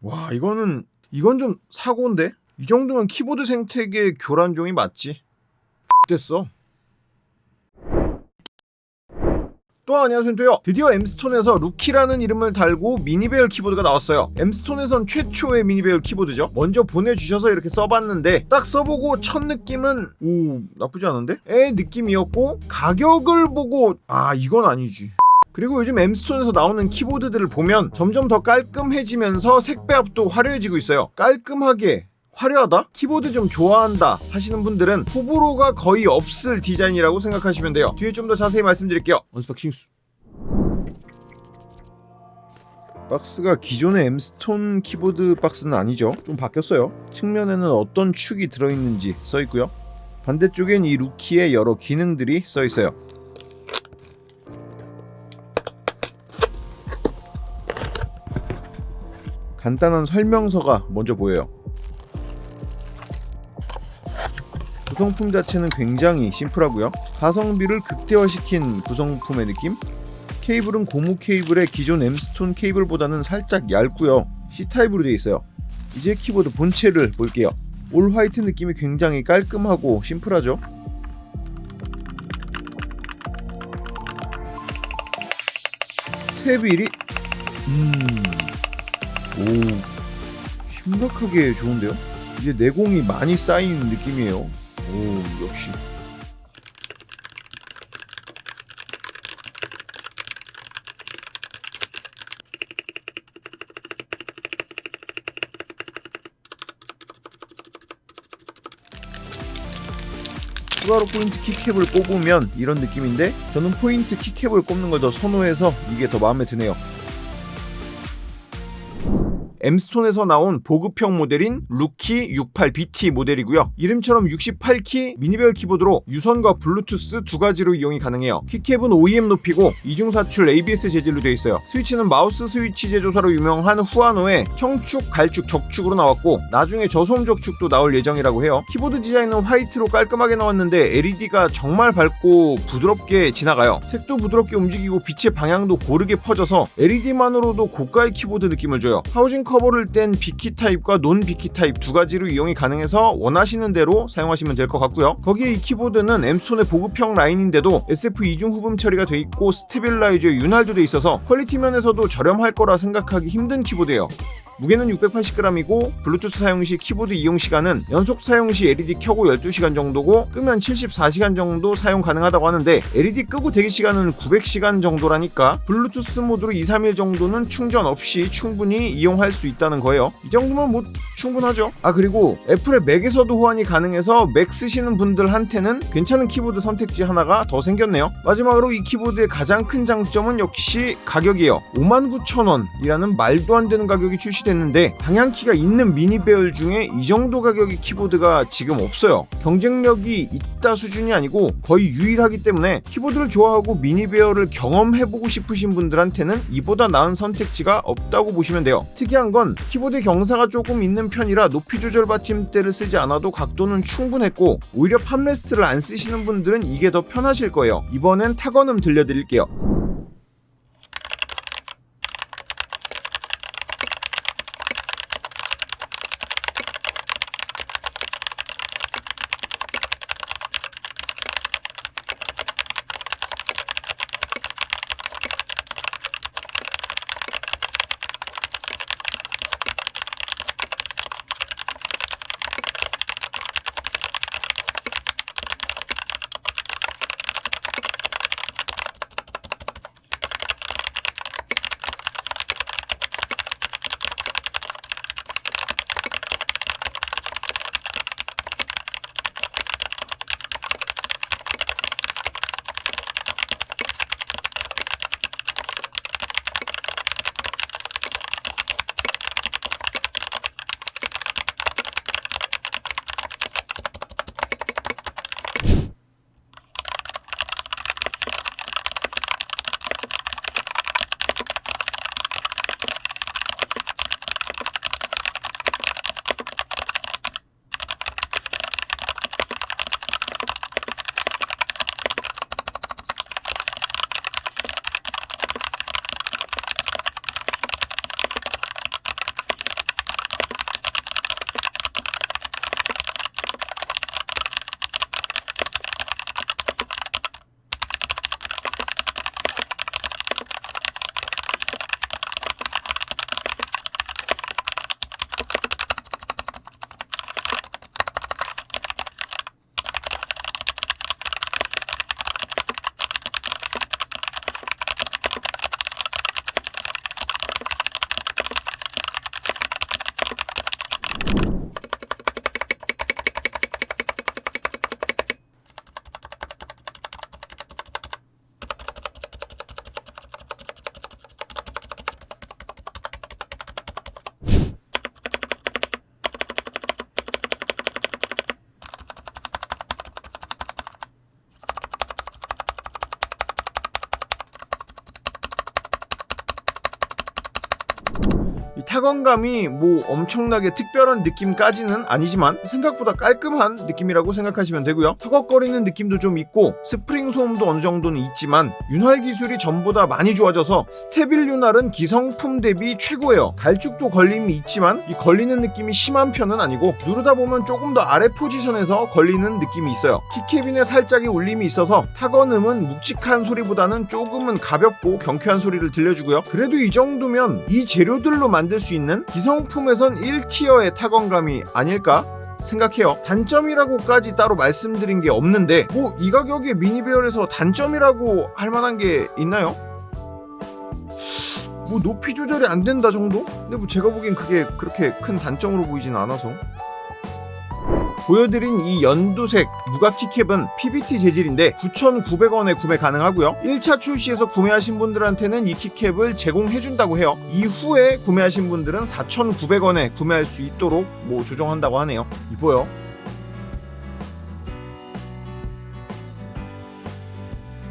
와, 이건 좀 사고인데? 이 정도면 키보드 생태계 교란종이 맞지? 됐어. 또 안녕하세요, 도요. 드디어 엠스톤에서 루키라는 이름을 달고 미니배열 키보드가 나왔어요. 엠스톤에선 최초의 미니배열 키보드죠. 먼저 보내주셔서 이렇게 써봤는데 딱 써보고 첫 느낌은 나쁘지 않은데? 느낌이었고, 가격을 보고 이건 아니지. 그리고 요즘 엠스톤에서 나오는 키보드들을 보면 점점 더 깔끔해지면서 색배합도 화려해지고 있어요. 깔끔하게 화려하다? 키보드 좀 좋아한다 하시는 분들은 호불호가 거의 없을 디자인이라고 생각하시면 돼요. 뒤에 좀 더 자세히 말씀드릴게요. 언스박싱. 박스가 기존의 엠스톤 키보드 박스는 아니죠. 좀 바뀌었어요. 측면에는 어떤 축이 들어있는지 써있고요. 반대쪽엔 이 루키의 여러 기능들이 써있어요. 간단한 설명서가 먼저 보여요. 구성품 자체는 굉장히 심플하고요. 가성비를 극대화시킨 구성품의 느낌? 케이블은 고무 케이블의 기존 엠스톤 케이블보다는 살짝 얇고요. C타입으로 되어 있어요. 이제 키보드 본체를 볼게요. 올 화이트 느낌이 굉장히 깔끔하고 심플하죠. 스텝1이 심각하게 좋은데요? 이제 내공이 많이 쌓인 느낌이에요. 역시. 추가로 포인트 키캡을 꼽으면 이런 느낌인데, 저는 포인트 키캡을 꼽는 걸 더 선호해서 이게 더 마음에 드네요. 엠스톤에서 나온 보급형 모델인 루키 68BT 모델이고요. 이름처럼 68키 미니배열 키보드로 유선과 블루투스 두 가지로 이용이 가능해요. 키캡은 OEM 높이고 이중사출 ABS 재질로 되어 있어요. 스위치는 마우스 스위치 제조사로 유명한 후아노의 청축, 갈축, 적축으로 나왔고 나중에 저소음 적축도 나올 예정이라고 해요. 키보드 디자인은 화이트로 깔끔하게 나왔는데 LED가 정말 밝고 부드럽게 지나가요. 색도 부드럽게 움직이고 빛의 방향도 고르게 퍼져서 LED만으로도 고가의 키보드 느낌을 줘요. 하우징 커버를 뗀 비키 타입과 논 비키 타입 두 가지로 이용이 가능해서 원하시는 대로 사용하시면 될 것 같고요. 거기에 이 키보드는 엠스톤의 보급형 라인인데도 SF 이중 후분 처리가 돼 있고 스테빌라이저 윤활도 돼 있어서 퀄리티 면에서도 저렴할 거라 생각하기 힘든 키보드예요. 무게는 680g이고 블루투스 사용 시 키보드 이용 시간은 연속 사용 시 LED 켜고 12시간 정도고 끄면 74시간 정도 사용 가능하다고 하는데 LED 끄고 대기 시간은 900시간 정도라니까 블루투스 모드로 2-3일 정도는 충전 없이 충분히 이용할 수 있다는 거예요. 이 정도면 충분하죠. 그리고 애플의 맥에서도 호환이 가능해서 맥 쓰시는 분들한테는 괜찮은 키보드 선택지 하나가 더 생겼네요. 마지막으로 이 키보드의 가장 큰 장점은 역시 가격이에요. 59,000원이라는 말도 안 되는 가격이 출시됐는데 방향키가 있는 미니배열 중에 이 정도 가격의 키보드가 지금 없어요. 경쟁력이 있다 수준이 아니고 거의 유일하기 때문에 키보드를 좋아하고 미니배열을 경험해보고 싶으신 분들한테는 이보다 나은 선택지가 없다고 보시면 돼요. 특이한 건 키보드에 경사가 조금 있는 편이라 높이 조절 받침대를 쓰지 않아도 각도는 충분했고 오히려 팜레스트를 안 쓰시는 분들은 이게 더 편하실 거예요. 이번엔 타건음 들려드릴게요. 이 타건감이 뭐 엄청나게 특별한 느낌까지는 아니지만 생각보다 깔끔한 느낌이라고 생각하시면 되고요. 턱헉거리는 느낌도 좀 있고 스프링 소음도 어느 정도는 있지만 윤활 기술이 전보다 많이 좋아져서 스테빌 윤활은 기성품 대비 최고예요. 갈축도 걸림이 있지만 이 걸리는 느낌이 심한 편은 아니고 누르다 보면 조금 더 아래 포지션에서 걸리는 느낌이 있어요. 키캡인에 살짝의 울림이 있어서 타건음은 묵직한 소리보다는 조금은 가볍고 경쾌한 소리를 들려주고요. 그래도 이 정도면 이 재료들로 만들 수 있는 기성품에선 1티어의 타건감이 아닐까 생각해요. 단점이라고까지 따로 말씀드린 게 없는데 뭐 이 가격에 미니배열에서 단점이라고 할 만한 게 있나요? 뭐 높이 조절이 안 된다 정도? 근데 뭐 제가 보기엔 그게 그렇게 큰 단점으로 보이진 않아서. 보여드린 이 연두색 무각 키캡은 PBT 재질인데 9,900원에 구매 가능하고요. 1차 출시에서 구매하신 분들한테는 이 키캡을 제공해준다고 해요. 이후에 구매하신 분들은 4,900원에 구매할 수 있도록 뭐 조정한다고 하네요. 이뻐요.